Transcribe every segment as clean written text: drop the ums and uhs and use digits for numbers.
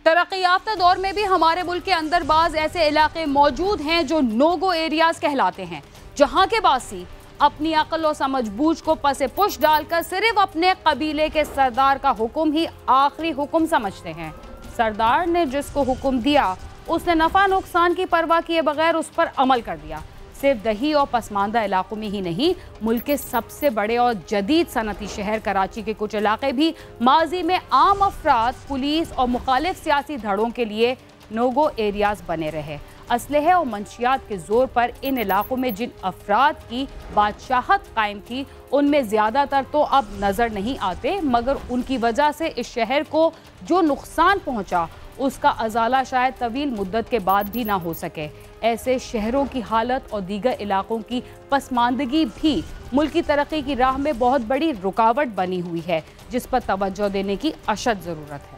तरक्की याफ्ता दौर में भी हमारे मुल्क के अंदर बाज ऐसे इलाके मौजूद हैं जो नो गो एरियाज कहलाते हैं, जहां के बासी अपनी अक्ल और समझ बूझ को पसे पुश डालकर सिर्फ अपने कबीले के सरदार का हुक्म ही आखिरी हुक्म समझते हैं। सरदार ने जिसको हुक्म दिया उसने नफा नुकसान की परवाह किए बगैर उस पर अमल कर दिया। सिर्फ दही और पसमानदा इलाकों में ही नहीं, मुल्क के सबसे बड़े और जदीद सनती शहर कराची के कुछ इलाके भी माजी में आम अफराद, पुलिस और मुखालिफ सियासी धड़ों के लिए नो गो एरियाज बने रहे। असलहे और मंशियात के जोर पर इन इलाकों में जिन अफराद की बादशाहत कायम थी उनमें ज़्यादातर तो अब नज़र नहीं आते, मगर उनकी वजह से इस शहर को जो नुकसान पहुँचा उसका अजाला शायद तवील मुद्दत के बाद भी ना हो सके। ऐसे शहरों की हालत और दीगर इलाकों की पसमानदगी भी मुल्क की तरक्की की राह में बहुत बड़ी रुकावट बनी हुई है, जिस पर तवज्जो देने की अशद ज़रूरत है।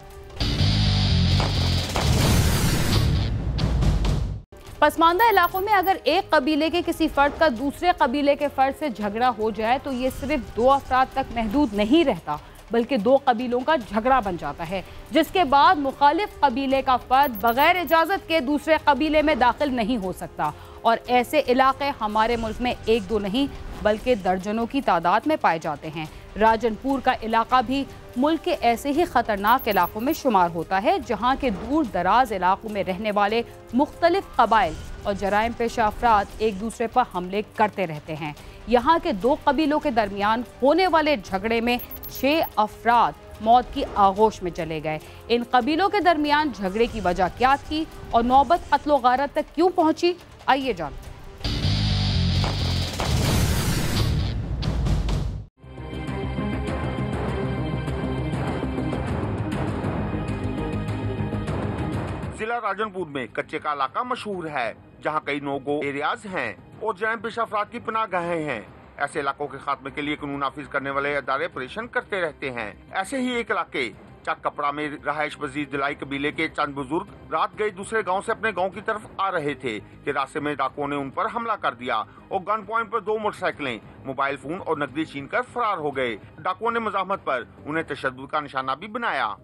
पसमानदा इलाकों में अगर एक कबीले के किसी फ़र्द का दूसरे कबीले के फ़र्द से झगड़ा हो जाए तो ये सिर्फ 2 अफराद तक महदूद नहीं रहता, बल्कि 2 कबीलों का झगड़ा बन जाता है, जिसके बाद मुखालिफ कबीले का फ़र्द बगैर इजाज़त के दूसरे कबीले में दाखिल नहीं हो सकता। और ऐसे इलाके हमारे मुल्क में 1-2 नहीं बल्कि दर्जनों की तादाद में पाए जाते हैं। राजनपुर का इलाका भी मुल्क के ऐसे ही ख़तरनाक इलाकों में शुमार होता है, जहाँ के दूर दराज इलाकों में रहने वाले मुख्तलिफ कबाइल और जराइम पेशा अफराद एक दूसरे पर हमले करते रहते हैं। यहाँ के 2 कबीलों के दरमियान होने वाले झगड़े में 6 अफराद मौत की आगोश में चले गए। इन कबीलों के दरमियान झगड़े की वजह क्या थी और नौबत कत्लो गारत तक क्यों पहुंची, आइए जानते हैं। जिला राजनपुर में कच्चे का इलाका मशहूर है, जहाँ कई नो गो एरियाज हैं और जराइम पेशा अफराद की पनाहगाहें हैं। ऐसे इलाकों के खात्मे के लिए कानून नाफिज करने वाले अदारे ऑपरेशन करते रहते हैं। ऐसे ही एक इलाके चक कपड़ा में रहायश पजीर दिलाई कबीले के चंद बुजुर्ग रात गए दूसरे गांव से अपने गांव की तरफ आ रहे थे कि रास्ते में डाकुओं ने उन पर हमला कर दिया और गन पॉइंट पर 2 मोटरसाइकिलें, मोबाइल फोन और नकदी छीन कर फरार हो गए। डाकुओं ने मज़ाहमत पर उन्हें तशद्दुद का निशाना भी बनाया।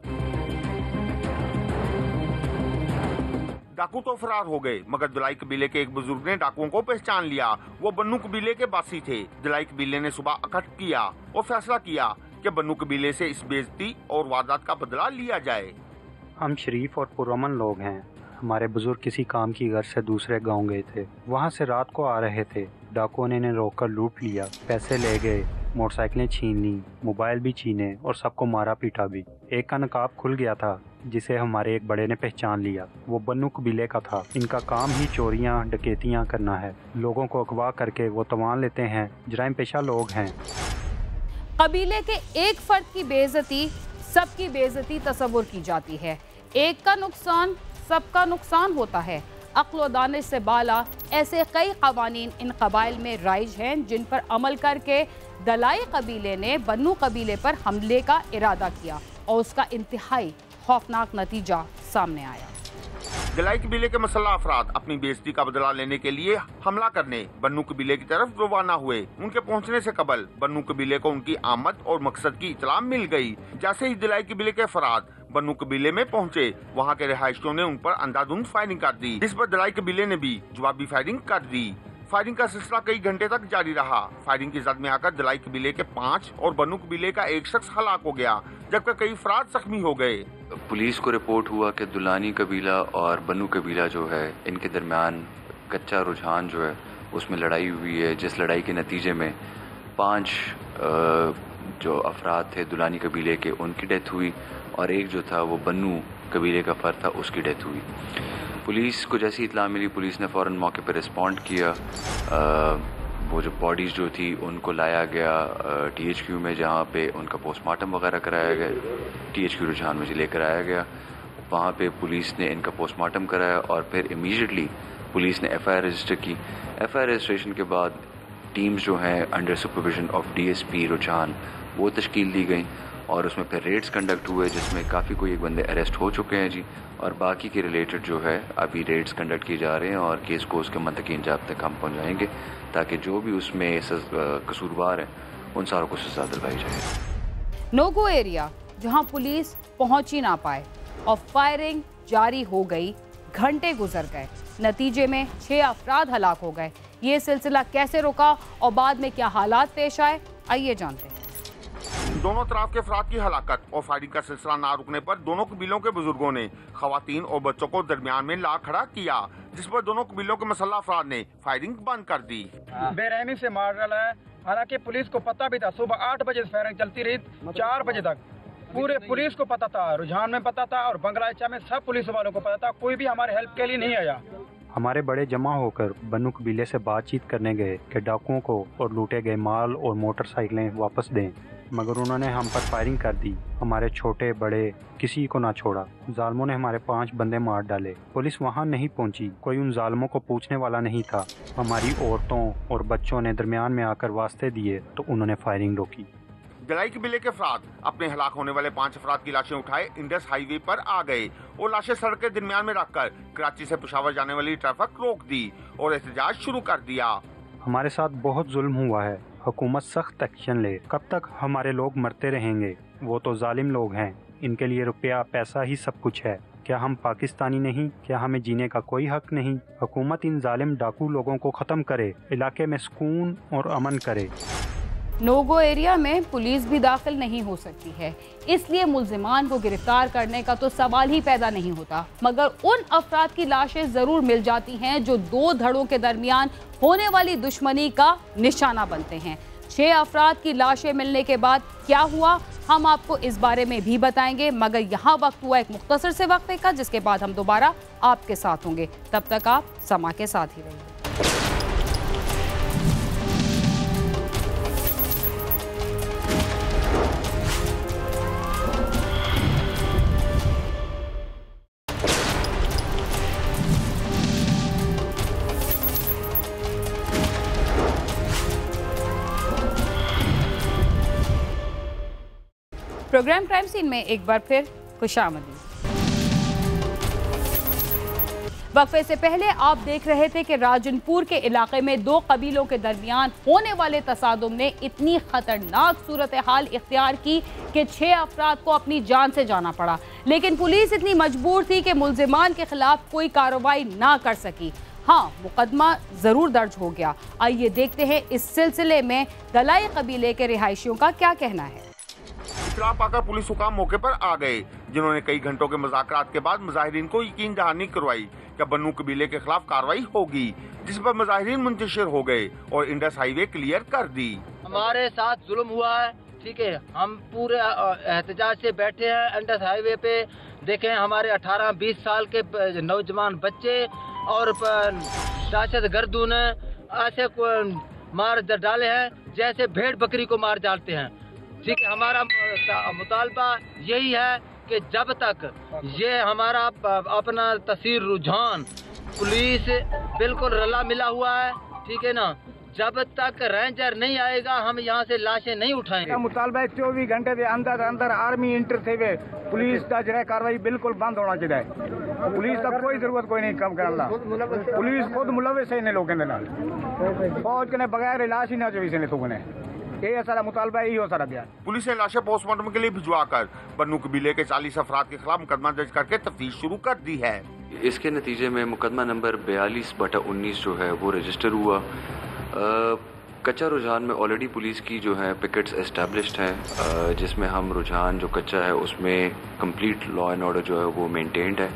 डाकू तो फरार हो गए, मगर दिलाई कबीले के एक बुजुर्ग ने डाकुओं को पहचान लिया। वो बन्नू कबीले के बासी थे। दिलाई कबीले ने सुबह इकट्ठ किया और फैसला किया कि बन्नू कबीले से इस बेइज्जती और वारदात का बदला लिया जाए। हम शरीफ और पुरअमन लोग हैं। हमारे बुजुर्ग किसी काम की गर्ज से दूसरे गांव गए थे। वहां से रात को आ रहे थे। डाकुओं ने इन्हें रोककर लूट लिया, पैसे ले गए, मोटरसाइकिलें छीन ली, मोबाइल भी छीने और सबको मारा पीटा भी। एक का नकाब खुल गया था, जिसे हमारे एक बड़े ने पहचान लिया। वो बन्नू कबीले का था। इनका काम ही चोरियां डकैतियां करना है। लोगों को अगवा करके वो तवान लेते हैं। जराइम पेशा लोग हैं। कबीले के एक फर्द की बेइज्जती सबकी बेइज्जती तस्वुर की जाती है। एक का नुकसान सबका नुकसान होता है। अक्ल व दानिश से बाला ऐसे कई कवानीन इन कबाइल में राइज हैं, जिन पर अमल करके दलाई कबीले ने बन्नू कबीले पर हमले का इरादा किया और उसका इंतहाई खौफनाक नतीजा सामने आया। दिलाई कबीले के मसल्ला अफराद अपनी बेइज्जती का बदला लेने के लिए हमला करने बन्नू कबीले की तरफ रवाना हुए। उनके पहुंचने से कबल बन्नू कबीले को उनकी आमद और मकसद की इत्तला मिल गई। जैसे ही दिलाई कबीले के अफराद बन्नू कबीले में पहुंचे, वहां के रिहायशियों ने उन पर अंधाधुंध फायरिंग कर दी, जिस पर दिलाई कबीले ने भी जवाबी फायरिंग कर दी। फायरिंग का सिलसिला कई घंटे तक जारी रहा। फायरिंग की जद में आकर दिलाई कबीले के 5 और बन्नू कबीले का 1 शख्स हलाक हो गया, जबकि कई अफराद जख्मी हो गए। पुलिस को रिपोर्ट हुआ कि दुलानी कबीला और बन्नू कबीला जो है, इनके दरमियान कच्चा रुझान जो है उसमें लड़ाई हुई है, जिस लड़ाई के नतीजे में 5 जो अफराद थे दुलानी कबीले के, उनकी डेथ हुई और एक जो था वो बन्नू कबीले का फर्द था, उसकी डेथ हुई। पुलिस को जैसी इत्तला मिली, पुलिस ने फ़ौरन मौके पर रिस्पॉन्ड किया। वो जो बॉडीज़ जो थी उनको लाया गया THQ में, जहाँ पे उनका पोस्टमार्टम वगैरह कराया गया। THQ रुझान में लेकर आया गया। वहाँ पे पुलिस ने इनका पोस्टमार्टम कराया और फिर इमीडिएटली पुलिस ने FIR रजिस्टर की। FIR रजिस्ट्रेशन के बाद टीम्स जो हैं अंडर सुपरविजन ऑफ DSP रुझान वो तश्कील दी गई और उसमें फिर रेड्स कंडक्ट हुए, जिसमें काफ़ी कोई एक बंदे अरेस्ट हो चुके हैं जी, और बाकी के रिलेटेड जो है अभी रेड्स कंडक्ट किए जा रहे हैं और केस को उसके मंतकी इंजाम तक हम पहुँचाएँगे, ताकि जो भी उसमें कसूरवार हैं उन सारों को सजा दिलवाई जाए। नो गो एरिया जहां पुलिस पहुंच ही ना पाए और फायरिंग जारी हो गई, घंटे गुजर गए, नतीजे में 6 अफराद हलाक हो गए। ये सिलसिला कैसे रुका और बाद में क्या हालात पेश आए, आइए जानते हैं। दोनों तरफ के अफराद की हलाकत और फायरिंग का सिलसिला ना रुकने पर दोनों कबीलों के बुजुर्गों ने खवातीन और बच्चों को दरमियान में ला खड़ा किया, जिस पर दोनों कबीलों के मसल्ह अफराद ने फायरिंग बंद कर दी। बेरहमी से मार डाला है। हालांकि पुलिस को पता भी था, सुबह 8 बजे से फायरिंग चलती रही 4 बजे तक। पूरे पुलिस को पता था, रुझान में पता था और बंगलाचा में सब पुलिस वालों को पता था। कोई भी हमारे हेल्प के लिए नहीं आया। हमारे बड़े जमा होकर बन्नू कबीले से बातचीत करने गए कि डाकुओं को और लूटे गए माल और मोटरसाइकिलें वापस दें, मगर उन्होंने हम पर फायरिंग कर दी। हमारे छोटे बड़े किसी को ना छोड़ा। जालमों ने हमारे 5 बंदे मार डाले। पुलिस वहां नहीं पहुंची, कोई उन जालमों को पूछने वाला नहीं था। हमारी औरतों और बच्चों ने दरमियान में आकर वास्ते दिए तो उन्होंने फायरिंग रोकी। जलाई कबीले के अफराद अपने हलाक होने वाले 5 अफराद की लाशें उठाए इंडस हाईवे पर आ गए और लाशें सड़क के दरमियान में रखकर कराची से पेशावर जाने वाली ट्रैफिक रोक दी और एहतजाज शुरू कर दिया। हमारे साथ बहुत जुल्म हुआ है, हुकूमत सख्त एक्शन ले। कब तक हमारे लोग मरते रहेंगे? वो तो जालिम लोग हैं, इनके लिए रुपया पैसा ही सब कुछ है। क्या हम पाकिस्तानी नहीं? क्या हमें जीने का कोई हक नहीं? हुकूमत इन जालिम डाकू लोगों को खत्म करे, इलाके में सुकून और अमन करे। नोगो एरिया में पुलिस भी दाखिल नहीं हो सकती है, इसलिए मुल्जिमान को गिरफ्तार करने का तो सवाल ही पैदा नहीं होता, मगर उन अफराद की लाशें जरूर मिल जाती हैं जो 2 धड़ों के दरमियान होने वाली दुश्मनी का निशाना बनते हैं। 6 अफराद की लाशें मिलने के बाद क्या हुआ, हम आपको इस बारे में भी बताएंगे, मगर यहाँ वक्त हुआ एक मुख्तसर से वक्फे का, जिसके बाद हम दोबारा आपके साथ होंगे। तब तक आप समा के साथ ही रहिए। प्रोग्राम क्राइम सीन में एक बार फिर खुशामदीद। वक्फे से पहले आप देख रहे थे कि राजनपुर के इलाके में 2 कबीलों के दरमियान होने वाले तसादुम ने इतनी खतरनाक सूरत हाल इख्तियार की कि 6 अफराद को अपनी जान से जाना पड़ा, लेकिन पुलिस इतनी मजबूर थी कि मुल्जिमान के खिलाफ कोई कार्रवाई ना कर सकी। हाँ, मुकदमा जरूर दर्ज हो गया। आइए देखते हैं इस सिलसिले में दलाई कबीले के रिहायशियों का क्या कहना है। इत्तला पाकर पुलिस हुकाम मौके पर आ गए, जिन्होंने कई घंटों के मुज़ाकरात के बाद मुजाहिरीन को यकीन दहानी करवाई कि बन्नू कबीले के खिलाफ कार्रवाई होगी, जिस पर मुजाहिरीन मुंतशिर हो गए और इंडस हाईवे क्लियर कर दी। हमारे साथ जुल्म हुआ है, ठीक है। हम पूरे एहतजाज से बैठे हैं इंडस हाईवे पे। देखें, हमारे 18-20 साल के नौजवान बच्चे और दहशत गर्दों ने ऐसे मार डाले हैं जैसे भेड़ बकरी को मार डालते हैं, ठीक है। हमारा मुतालबा यही है कि जब तक ये हमारा अपना तस्वीर रुझान पुलिस बिल्कुल रला मिला हुआ है, ठीक है ना, जब तक रेंजर नहीं आएगा हम यहाँ से लाशें नहीं उठाएंगे। मुतालबा 24 घंटे के अंदर अंदर आर्मी इंटर थे वे पुलिस का जो है कार्रवाई बिल्कुल बंद होना चाहिए। पुलिस का कोई जरूरत कोई नहीं कम करना। पुलिस खुद मुलविस है इन लोगों के नाल, फौज के बगैर लाश ही ना चाहिए ने तो ये सारा मुतालबा ही हो सारा गया। पुलिस ने लाशें पोस्टमार्टम के लिए भिजवाकर बन्नू कबीले के 40 अफराद के खिलाफ मुकदमा दर्ज करके तफ्तीश शुरू कर दी है। इसके नतीजे में मुकदमा नंबर 42/19 जो है वो रजिस्टर हुआ। कच्चा रुझान में ऑलरेडी पुलिस की जो है पिकेट्स एस्टेब्लिश्ड है, जिसमें हम रुझान जो कच्चा है उसमें कंप्लीट लॉ एंड ऑर्डर जो है वो मेंटेन्ड है।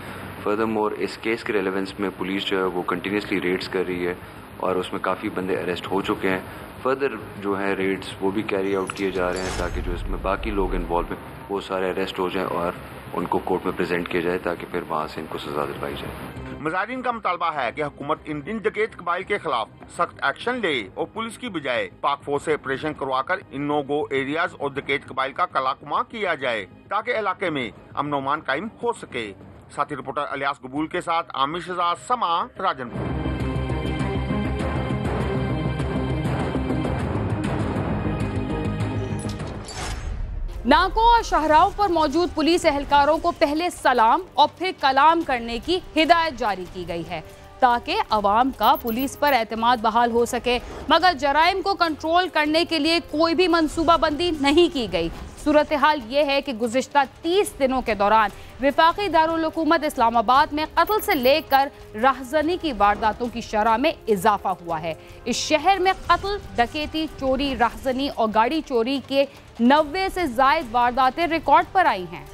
फर्दरमोर इस केस के रेलेवेंस में पुलिस जो है वो कंटिन्यूसली रेड्स कर रही है और उसमें काफ़ी बंदे अरेस्ट हो चुके हैं। फर्दर जो है रेड्स वो भी कैरी आउट किए जा रहे हैं ताकि जो इसमें बाकी लोग इन्वॉल्व हैं वो सारे अरेस्ट हो जाएं और उनको कोर्ट में प्रेजेंट किया जाए ताकि फिर वहाँ से इनको सजा दिलवाई जाए। मुजाहिरीन का मुतालबा है कि हुकूमत इन डकैत कबाइल के खिलाफ सख्त एक्शन ले और पुलिस की बजाय पाक फौज से ऑपरेशन करवाकर इन नो गो एरियाज और डकैत कबाइल का कलाकुमा किया जाए ताकि इलाके में अमन और अमान कायम हो सके। साथी रिपोर्टर अलियास कबूल के साथ आमिर शहजाद, समा, राजनपुर। नाकों और शाहराहों पर मौजूद पुलिस एहलकारों को पहले सलाम और फिर कलाम करने की हिदायत जारी की गई है। ताकि अवाम का पुलिस पर एतमाद बहाल हो सके। मगर जराइम को कंट्रोल करने के लिए कोई भी मनसूबाबंदी नहीं की गई। सूरत हाल ये है कि गुज़िश्ता 30 दिनों के दौरान वफाकी दारुल हुकूमत इस्लामाबाद में कत्ल से लेकर राहज़नी की वारदातों की शरह में इजाफा हुआ है। इस शहर में कत्ल, डकैती, चोरी, राहज़नी और गाड़ी चोरी के 90 से ज़ायद वारदातें रिकॉर्ड पर आई हैं।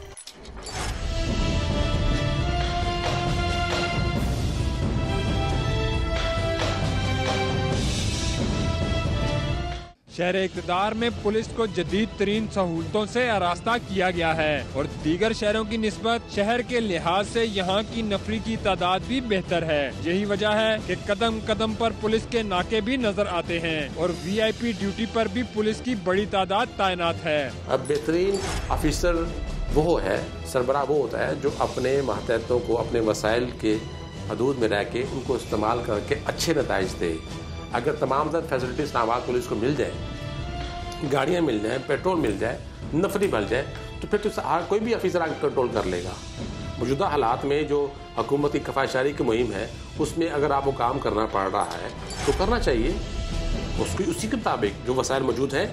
शहर इक़्तिदार में पुलिस को जदीद तरीन सहूलतों से आरास्ता किया गया है और दीगर शहरों की निस्बत शहर के लिहाज से यहाँ की नफरी की तादाद भी बेहतर है। यही वजह है कि कदम कदम पर पुलिस के नाके भी नजर आते हैं और VIP ड्यूटी पर भी पुलिस की बड़ी तादाद तैनात है। अब बेहतरीन ऑफिसर वो है, सरबराह वो होता है जो अपने मातहतों को अपने वसाइल के हदूद में रह के उनको इस्तेमाल करके अच्छे नताइज दे। अगर तमाम तर फैसिलिटी इस्लामाबाद पुलिस को मिल जाए, गाड़ियाँ मिल जाए, पेट्रोल मिल जाए, नफरी मिल जाए, तो फिर तो कोई भी अफीसर आगे कंट्रोल कर लेगा। मौजूदा हालात में जो हुकूमती कफाशारी की मुहिम है उसमें अगर आपको काम करना पड़ रहा है तो करना चाहिए। उसी के मुताबिक जो वसाइल मौजूद हैं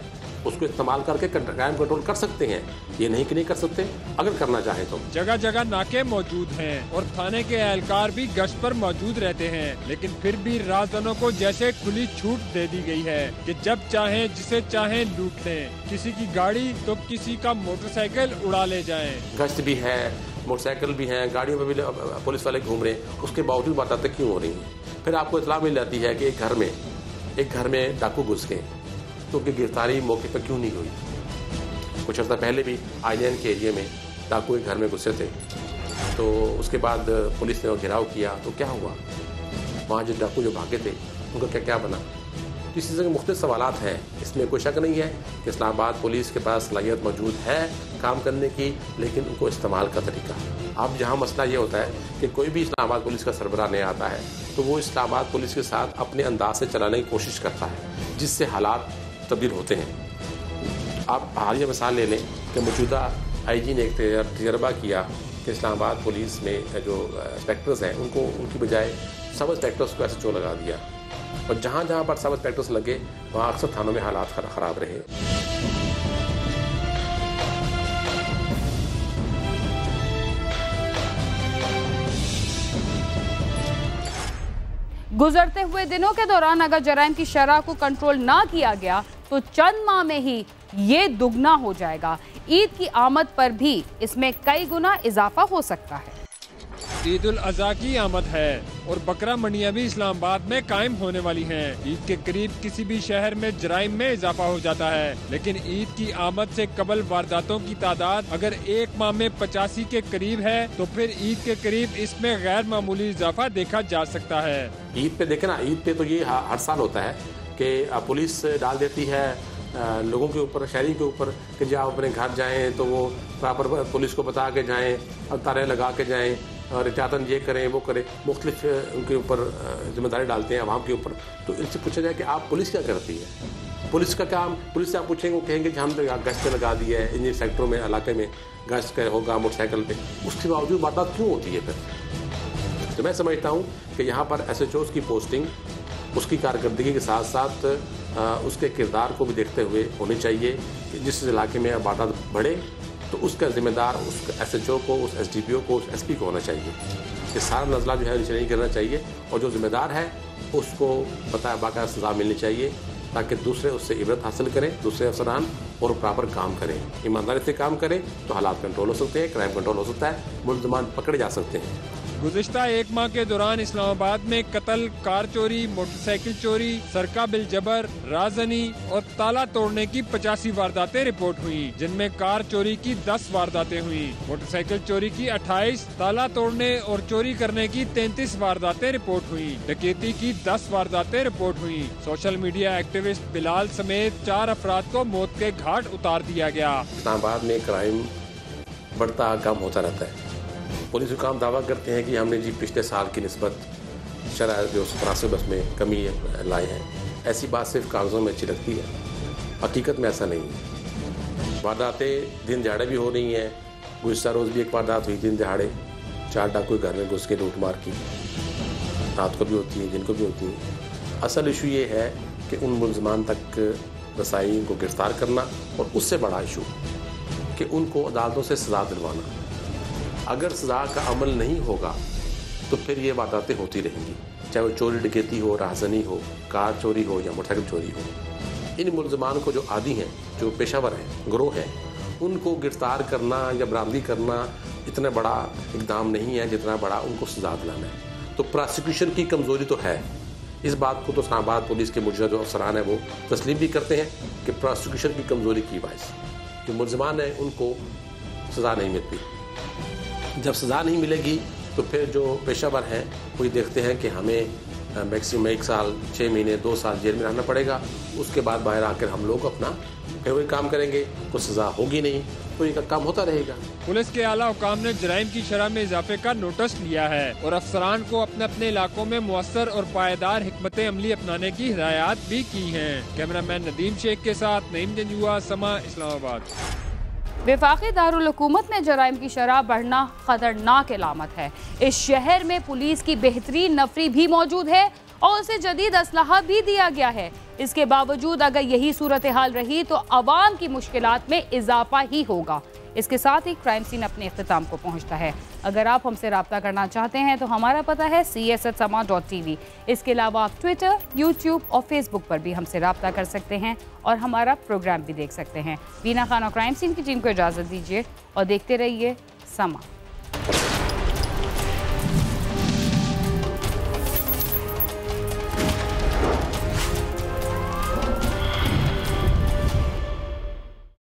उसको इस्तेमाल करके क्राइम कंट्रोल कर सकते हैं। ये नहीं कि नहीं कर सकते, अगर करना चाहे तो। जगह जगह नाके मौजूद हैं और थाने के एहलकार भी गश्त पर मौजूद रहते हैं, लेकिन फिर भी राहज़नों को जैसे खुली छूट दे दी गई है कि जब चाहें जिसे चाहें लूट लें। किसी की गाड़ी तो किसी का मोटरसाइकिल उड़ा ले जाएं। गश्त भी है, मोटरसाइकिल भी है, गाड़ियों में भी पुलिस वाले घूम रहे हैं, उसके बावजूद वारदातें क्यों हो रही हैं? फिर आपको इत्तला मिल जाती है कि एक घर में डाकू घुस गए, तो उनकी गिरफ्तारी मौके पर क्यों नहीं हुई? कुछ अर्सा पहले भी आईलैंड के एरिया में डाकू एक घर में घुसे थे, तो उसके बाद पुलिस ने घेराव किया, तो क्या हुआ? वहाँ जो डाकू जो भागे थे उनका क्या बना? इस चीज़ के मुख्तलिफ सवालात हैं। इसमें कोई शक नहीं है कि इस्लामाबाद पुलिस के पास सलाहियत मौजूद है काम करने की, लेकिन उनको इस्तेमाल का तरीका। अब जहाँ मसला ये होता है कि कोई भी इस्लामाबाद पुलिस का सरबराह नहीं आता है तो वो इस्लामाबाद पुलिस के साथ अपने अंदाज से चलाने की कोशिश करता है, जिससे हालात तब्दील होते हैं। आप हालिया मिसाल ले लें कि मौजूदा IG ने एक तजर्बा किया कि इस्लामाबाद पुलिस में जो इंस्पेक्टर्स हैं उनको उनकी बजाय सब इंस्पेक्टर्स को SHO लगा दिया, और जहाँ जहाँ पर सब इंस्पेक्टर्स लगे वहाँ अक्सर थानों में हालात ख़राब रहे। गुजरते हुए दिनों के दौरान अगर जराइम की शरह को कंट्रोल ना किया गया तो चंद माह में ही ये दुगना हो जाएगा। ईद की आमद पर भी इसमें कई गुना इजाफा हो सकता है। ईद उल अज़हा की आमद है और बकरा मंडियां भी इस्लामाबाद में कायम होने वाली हैं। ईद के करीब किसी भी शहर में जराइम में इजाफा हो जाता है, लेकिन ईद की आमद से कबल वारदातों की तादाद अगर एक माह में 85 के करीब है तो फिर ईद के करीब इसमें गैर मामूली इजाफा देखा जा सकता है। ईद पे देखे ना, ईद पे तो ये हर साल होता है कि पुलिस डाल देती है लोगों के ऊपर, शहरी के ऊपर कि जब आप अपने घर जाएं तो वो प्रॉपर पुलिस को बता के जाएं और तारे लगा के जाएं और एहतियातन ये करें वो करें, मुख्तलिफ उनके ऊपर जिम्मेदारी डालते हैं आवाम के ऊपर। तो इनसे पूछा जाए कि आप पुलिस क्या करती है? पुलिस का काम, पुलिस से आप पूछेंगे, वो कहेंगे कि हमने गश्त लगा दी है इन सेक्टरों में, इलाके में गश्त होगा मोटरसाइकिल पे, उसके बावजूद वारदात क्यों होती है फिर? तो मैं समझता हूँ कि यहाँ पर SHOs की पोस्टिंग उसकी कारकर्दगी के साथ साथ उसके किरदार को भी देखते हुए होनी चाहिए कि जिस इलाके में वारदात बढ़े तो उसका जिम्मेदार उस SHO को, उस SDPO को, उस SP को होना चाहिए। ये सारा नज़ला जो है नीचे नहीं करना चाहिए और जो जिम्मेदार है उसको बाकायदा सज़ा मिलनी चाहिए ताकि दूसरे उससे इबरत हासिल करें, दूसरे अफसरान और प्रॉपर काम करें, ईमानदारी से काम करें तो हालात कंट्रोल हो सकते हैं, क्राइम कंट्रोल हो सकता है, मुलज़मान पकड़े जा सकते हैं। गुज़िश्ता एक माह के दौरान इस्लामाबाद में कत्ल, कार चोरी, मोटरसाइकिल चोरी, सरका बिल जबर, राजनी और ताला तोड़ने की 85 वारदातें रिपोर्ट हुई, जिनमें कार चोरी की 10 वारदातें हुई, मोटरसाइकिल चोरी की 28, ताला तोड़ने और चोरी करने की 33 वारदातें रिपोर्ट हुई, डकैती की 10 वारदातें रिपोर्ट हुई। सोशल मीडिया एक्टिविस्ट बिलाल समेत 4 अफराद को मौत के घाट उतार दिया गया। इस्लामाबाद में क्राइम बढ़ता कम होता रहता है। पुलिस हुकाम दावा करते हैं कि हमने जी पिछले साल की निस्बत शरह जो मुनासिब में कमी लाए हैं। ऐसी बात सिर्फ कागज़ों में अच्छी लगती है, हकीकत में ऐसा नहीं है। वारदातें दिन दहाड़े भी हो रही हैं। गुज़श्ता रोज़ भी एक वारदात हुई दिन दहाड़े, 4 डाकू घर में घुस के लूट मार की। रात को भी होती है, दिन को भी होती है। असल इशू ये है कि उन मुलजमान तक रसाई, उनको गिरफ्तार करना, और उससे बड़ा इशू कि उनको अदालतों से सज़ा दिलवाना। अगर सज़ा का अमल नहीं होगा तो फिर ये वारदातें होती रहेंगी, चाहे वो चोरी डकैती हो, राहज़नी हो, कार चोरी हो या मोटरसाइकिल चोरी हो। इन मुलजमान को जो आदी हैं, जो पेशावर हैं, गिरोह हैं, उनको गिरफ्तार करना या बरामदी करना इतना बड़ा इकदाम नहीं है जितना बड़ा उनको सज़ा दिलाना है। तो प्रोसिक्यूशन की कमज़ोरी तो है, इस बात को तो इस्लामाबाद पुलिस के मुजरिम जो अफसरान हैं वो तस्लीम भी करते हैं कि प्रोसिक्यूशन की कमज़ोरी की बाइस जो मुलजमान हैं उनको सज़ा नहीं मिलती। जब सज़ा नहीं मिलेगी तो फिर जो पेशावर हैं वो ये देखते हैं कि हमें मैक्सिमम 1 साल, 6 महीने, 2 साल जेल में रहना पड़ेगा, उसके बाद बाहर आकर हम लोग अपना फिर वही काम करेंगे, कुछ सज़ा होगी नहीं तो ये काम होता रहेगा। पुलिस के आला हुकाम ने जराइम की शरह में इजाफे का नोटिस लिया है और अफसरान को अपने अपने इलाकों में मुअस्सर और पायदार हिकमत अमली अपनाने की हिदायत भी की हैं। कैमरामैन नदीम शेख के साथ नईम जंजुआ, समा, इस्लामाबाद। वफाकी दारुल हुकूमत में जराइम की शरह बढ़ना खतरनाक अलामत है। इस शहर में पुलिस की बेहतरीन नफरी भी मौजूद है और उसे जदीद असलहा भी दिया गया है। इसके बावजूद अगर यही सूरत हाल रही तो अवाम की मुश्किलात में इजाफा ही होगा। इसके साथ ही क्राइम सीन अपने इख्तिताम को पहुंचता है। अगर आप हमसे रब्ता करना चाहते हैं तो हमारा पता है cs@sama.tv। इसके अलावा आप ट्विटर, यूट्यूब और फेसबुक पर भी हमसे रब्ता कर सकते हैं और हमारा प्रोग्राम भी देख सकते हैं। वीना खान और क्राइम सीन की टीम को इजाज़त दीजिए और देखते रहिए समा।